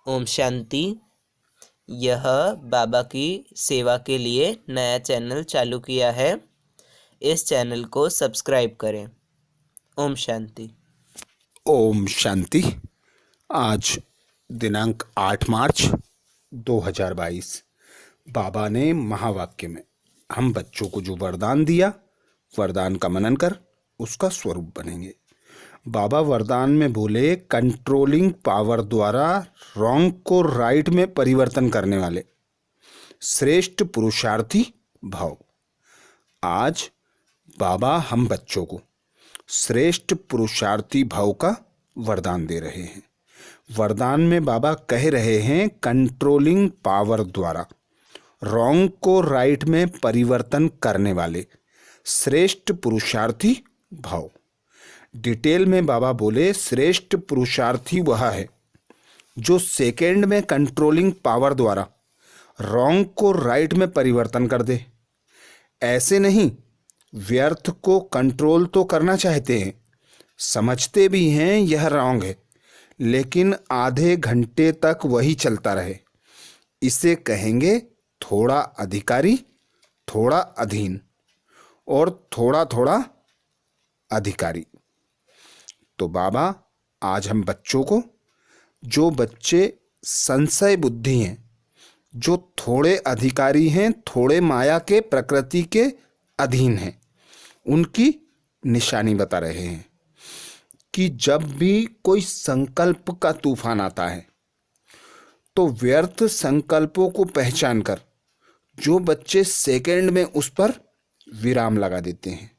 ओम शांति। यह बाबा की सेवा के लिए नया चैनल चालू किया है। इस चैनल को सब्सक्राइब करें। ओम शांति। ओम शांति। आज दिनांक 8 मार्च 2022 बाबा ने महावाक्य में हम बच्चों को जो वरदान दिया, वरदान का मनन कर उसका स्वरूप बनेंगे। बाबा वरदान में बोले, कंट्रोलिंग पावर द्वारा रॉन्ग को राइट में परिवर्तन करने वाले श्रेष्ठ पुरुषार्थी भाव। आज बाबा हम बच्चों को श्रेष्ठ पुरुषार्थी भाव का वरदान दे रहे हैं। वरदान में बाबा कह रहे हैं, कंट्रोलिंग पावर द्वारा रॉन्ग को राइट में परिवर्तन करने वाले श्रेष्ठ पुरुषार्थी भाव। डिटेल में बाबा बोले, श्रेष्ठ पुरुषार्थी वह है जो सेकेंड में कंट्रोलिंग पावर द्वारा रॉन्ग को राइट में परिवर्तन कर दे। ऐसे नहीं, व्यर्थ को कंट्रोल तो करना चाहते हैं, समझते भी हैं यह रॉन्ग है, लेकिन आधे घंटे तक वही चलता रहे। इसे कहेंगे थोड़ा अधिकारी, थोड़ा अधीन और थोड़ा थोड़ा अधिकारी। तो बाबा आज हम बच्चों को, जो बच्चे संशय बुद्धि हैं, जो थोड़े अधिकारी हैं, थोड़े माया के प्रकृति के अधीन हैं, उनकी निशानी बता रहे हैं कि जब भी कोई संकल्प का तूफान आता है तो व्यर्थ संकल्पों को पहचान कर जो बच्चे सेकंड में उस पर विराम लगा देते हैं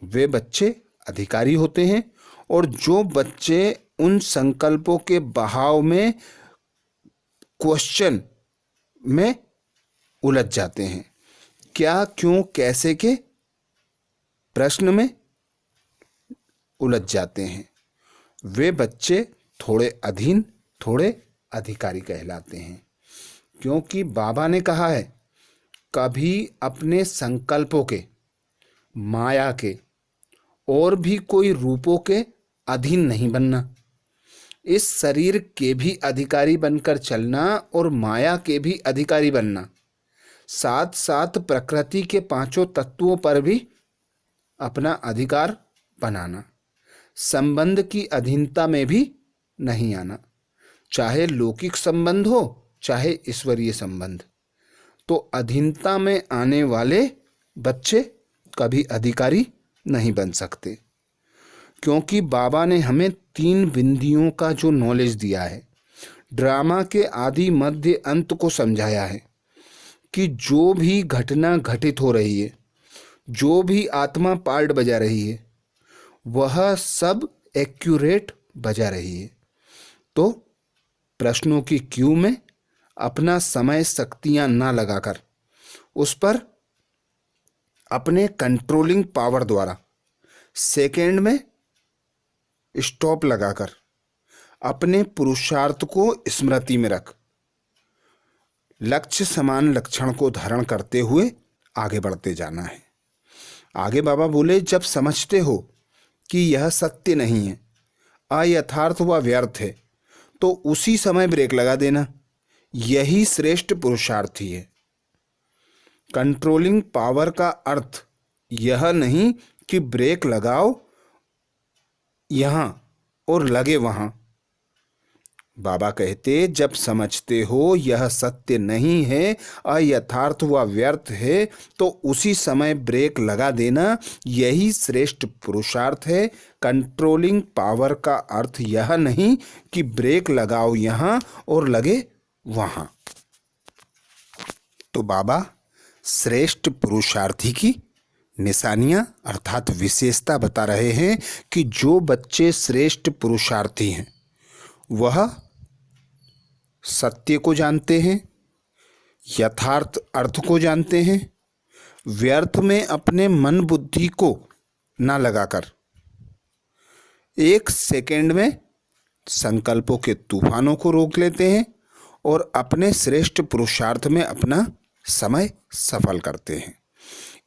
वे बच्चे अधिकारी होते हैं। और जो बच्चे उन संकल्पों के बहाव में, क्वेश्चन में उलझ जाते हैं, क्या, क्यों, कैसे के प्रश्न में उलझ जाते हैं, वे बच्चे थोड़े अधीन, थोड़े अधिकारी कहलाते हैं। क्योंकि बाबा ने कहा है, कभी अपने संकल्पों के, माया के और भी कोई रूपों के अधीन नहीं बनना। इस शरीर के भी अधिकारी बनकर चलना और माया के भी अधिकारी बनना, साथ साथ प्रकृति के पांचों तत्वों पर भी अपना अधिकार बनाना। संबंध की अधीनता में भी नहीं आना, चाहे लौकिक संबंध हो चाहे ईश्वरीय संबंध। तो अधीनता में आने वाले बच्चे कभी अधिकारी नहीं बन सकते। क्योंकि बाबा ने हमें 3 बिंदियों का जो नॉलेज दिया है, ड्रामा के आदि मध्य अंत को समझाया है कि जो भी घटना घटित हो रही है, जो भी आत्मा पार्ट बजा रही है, वह सब एक्यूरेट बजा रही है। तो प्रश्नों की क्यू में अपना समय, शक्तियां ना लगाकर उस पर अपने कंट्रोलिंग पावर द्वारा सेकेंड में स्टॉप लगाकर अपने पुरुषार्थ को स्मृति में रख लक्ष्य समान लक्षण को धारण करते हुए आगे बढ़ते जाना है। आगे बाबा बोले, जब समझते हो कि यह सत्य नहीं है, अयथार्थ व व्यर्थ है, तो उसी समय ब्रेक लगा देना। यही श्रेष्ठ पुरुषार्थी है। कंट्रोलिंग पावर का अर्थ यह नहीं कि ब्रेक लगाओ यहां और लगे वहां। बाबा कहते, जब समझते हो यह सत्य नहीं है, अयथार्थ व व्यर्थ है, तो उसी समय ब्रेक लगा देना। यही श्रेष्ठ पुरुषार्थ है। कंट्रोलिंग पावर का अर्थ यह नहीं कि ब्रेक लगाओ यहां और लगे वहां। तो बाबा श्रेष्ठ पुरुषार्थी की निशानियां अर्थात विशेषता बता रहे हैं कि जो बच्चे श्रेष्ठ पुरुषार्थी हैं वह सत्य को जानते हैं, यथार्थ अर्थ को जानते हैं, व्यर्थ में अपने मन बुद्धि को ना लगाकर 1 सेकेंड में संकल्पों के तूफानों को रोक लेते हैं और अपने श्रेष्ठ पुरुषार्थ में अपना समय सफल करते हैं।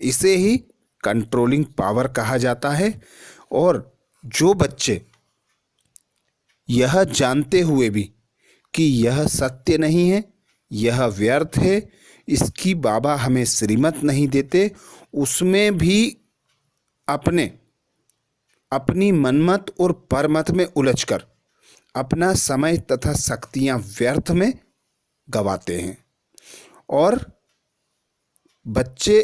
इसे ही कंट्रोलिंग पावर कहा जाता है। और जो बच्चे यह जानते हुए भी कि यह सत्य नहीं है, यह व्यर्थ है, इसकी बाबा हमें श्रीमत नहीं देते, उसमें भी अपनी मनमत और परमत में उलझकर अपना समय तथा शक्तियां व्यर्थ में गवाते हैं। और बच्चे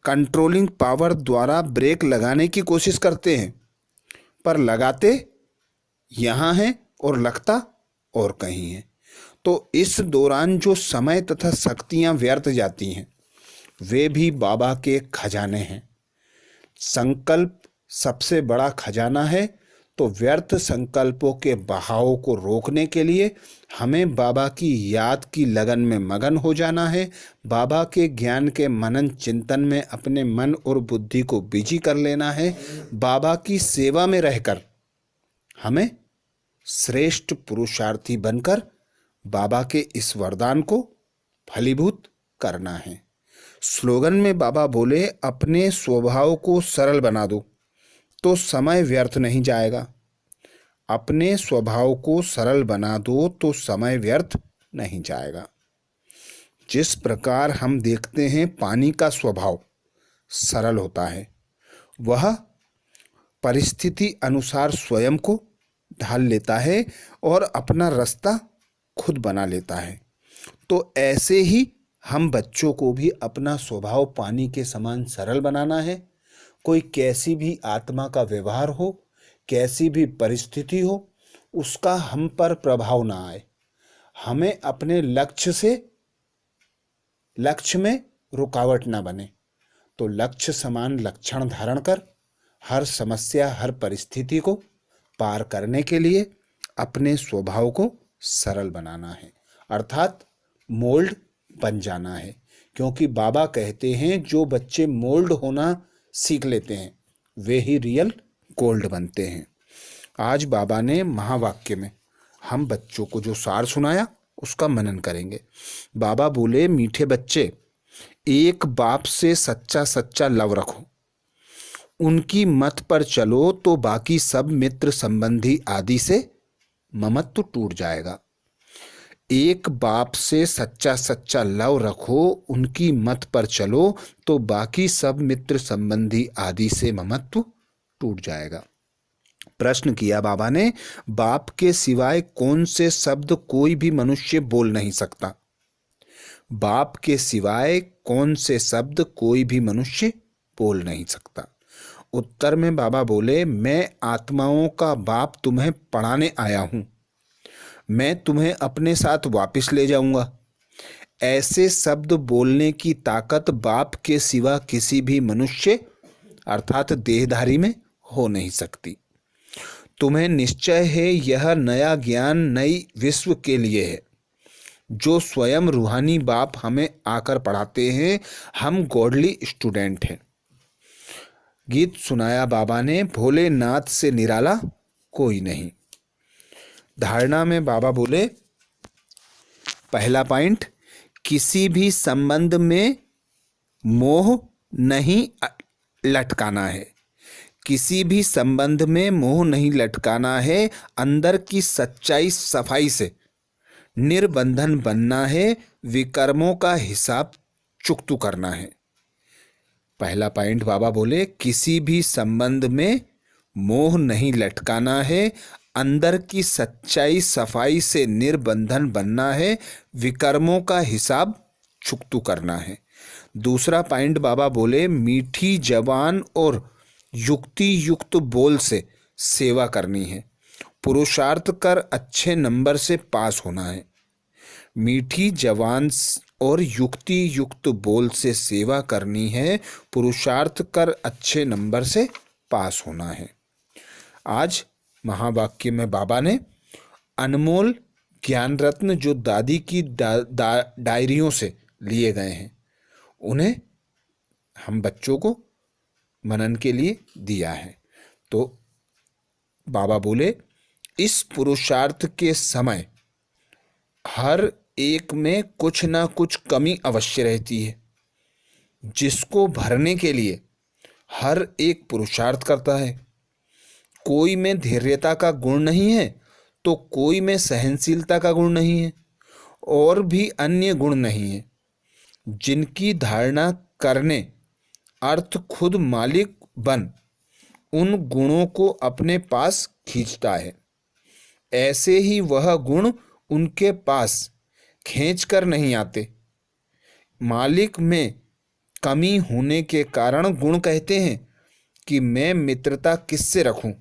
कंट्रोलिंग पावर द्वारा ब्रेक लगाने की कोशिश करते हैं, पर लगाते यहाँ हैं और लगता और कहीं है। तो इस दौरान जो समय तथा शक्तियाँ व्यर्थ जाती हैं, वे भी बाबा के खजाने हैं। संकल्प सबसे बड़ा खजाना है। तो व्यर्थ संकल्पों के बहाव को रोकने के लिए हमें बाबा की याद की लगन में मगन हो जाना है। बाबा के ज्ञान के मनन चिंतन में अपने मन और बुद्धि को बिजी कर लेना है। बाबा की सेवा में रहकर हमें श्रेष्ठ पुरुषार्थी बनकर बाबा के इस वरदान को फलीभूत करना है। स्लोगन में बाबा बोले, अपने स्वभाव को सरल बना दो तो समय व्यर्थ नहीं जाएगा। अपने स्वभाव को सरल बना दो तो समय व्यर्थ नहीं जाएगा। जिस प्रकार हम देखते हैं पानी का स्वभाव सरल होता है, वह परिस्थिति अनुसार स्वयं को ढाल लेता है और अपना रास्ता खुद बना लेता है। तो ऐसे ही हम बच्चों को भी अपना स्वभाव पानी के समान सरल बनाना है। कोई कैसी भी आत्मा का व्यवहार हो, कैसी भी परिस्थिति हो, उसका हम पर प्रभाव ना आए। हमें अपने लक्ष्य में रुकावट ना बने। तो लक्ष्य समान लक्षण धारण कर हर समस्या, हर परिस्थिति को पार करने के लिए अपने स्वभाव को सरल बनाना है, अर्थात मोल्ड बन जाना है। क्योंकि बाबा कहते हैं जो बच्चे मोल्ड होना सीख लेते हैं वे ही रियल गोल्ड बनते हैं। आज बाबा ने महावाक्य में हम बच्चों को जो सार सुनाया उसका मनन करेंगे। बाबा बोले, मीठे बच्चे, एक बाप से सच्चा सच्चा लव रखो, उनकी मत पर चलो तो बाकी सब मित्र संबंधी आदि से ममत्व टूट जाएगा। एक बाप से सच्चा सच्चा लव रखो, उनकी मत पर चलो तो बाकी सब मित्र संबंधी आदि से ममत्व टूट जाएगा। प्रश्न किया बाबा ने, बाप के सिवाय कौन से शब्द कोई भी मनुष्य बोल नहीं सकता? बाप के सिवाय कौन से शब्द कोई भी मनुष्य बोल नहीं सकता? उत्तर में बाबा बोले, मैं आत्माओं का बाप तुम्हें पढ़ाने आया हूं, मैं तुम्हें अपने साथ वापस ले जाऊंगा। ऐसे शब्द बोलने की ताकत बाप के सिवा किसी भी मनुष्य अर्थात देहधारी में हो नहीं सकती। तुम्हें निश्चय है यह नया ज्ञान नई विश्व के लिए है जो स्वयं रूहानी बाप हमें आकर पढ़ाते हैं। हम गॉडली स्टूडेंट हैं। गीत सुनाया बाबा ने, भोलेनाथ से निराला कोई नहीं। धारणा में बाबा बोले, पहला पॉइंट, किसी भी संबंध में मोह नहीं लटकाना है। किसी भी संबंध में मोह नहीं लटकाना है। अंदर की सच्चाई सफाई से निर्बंधन बनना है। विकर्मों का हिसाब चुकतू करना है। पहला पॉइंट बाबा बोले, किसी भी संबंध में मोह नहीं लटकाना है। अंदर की सच्चाई सफाई से निर्बंधन बनना है। विकर्मों का हिसाब चुकतू करना है। दूसरा पॉइंट बाबा बोले, मीठी जबान और युक्ति युक्त बोल से सेवा करनी है। पुरुषार्थ कर अच्छे नंबर से पास होना है। मीठी जबान और युक्ति युक्त बोल से सेवा करनी है। पुरुषार्थ कर अच्छे नंबर से पास होना है। आज महावाक्य में बाबा ने अनमोल ज्ञान रत्न जो दादी की डायरियों से लिए गए हैं उन्हें हम बच्चों को मनन के लिए दिया है। तो बाबा बोले, इस पुरुषार्थ के समय हर एक में कुछ ना कुछ कमी अवश्य रहती है, जिसको भरने के लिए हर एक पुरुषार्थ करता है। कोई में धैर्यता का गुण नहीं है तो कोई में सहनशीलता का गुण नहीं है और भी अन्य गुण नहीं है जिनकी धारणा करने अर्थ खुद मालिक बन उन गुणों को अपने पास खींचता है। ऐसे ही वह गुण उनके पास खींच कर नहीं आते। मालिक में कमी होने के कारण गुण कहते हैं कि मैं मित्रता किससे रखूं,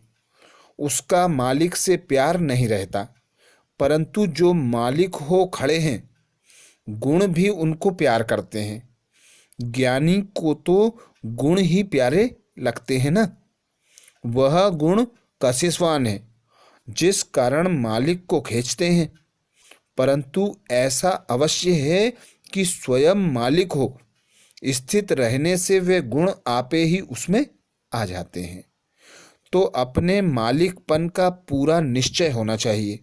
उसका मालिक से प्यार नहीं रहता। परंतु जो मालिक हो खड़े हैं गुण भी उनको प्यार करते हैं। ज्ञानी को तो गुण ही प्यारे लगते हैं ना। वह गुण कशिशवान है जिस कारण मालिक को खींचते हैं। परंतु ऐसा अवश्य है कि स्वयं मालिक हो, स्थित रहने से वे गुण आपे ही उसमें आ जाते हैं। तो अपने मालिकपन का पूरा निश्चय होना चाहिए।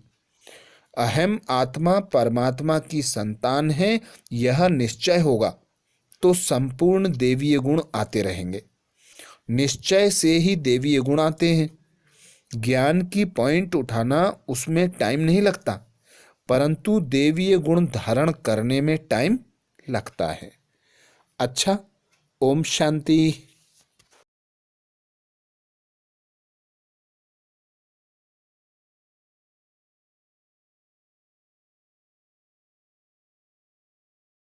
अहम आत्मा परमात्मा की संतान है, यह निश्चय होगा तो संपूर्ण देवीय गुण आते रहेंगे। निश्चय से ही देवीय गुण आते हैं। ज्ञान की पॉइंट उठाना उसमें टाइम नहीं लगता, परंतु देवीय गुण धारण करने में टाइम लगता है। अच्छा, ओम शांति।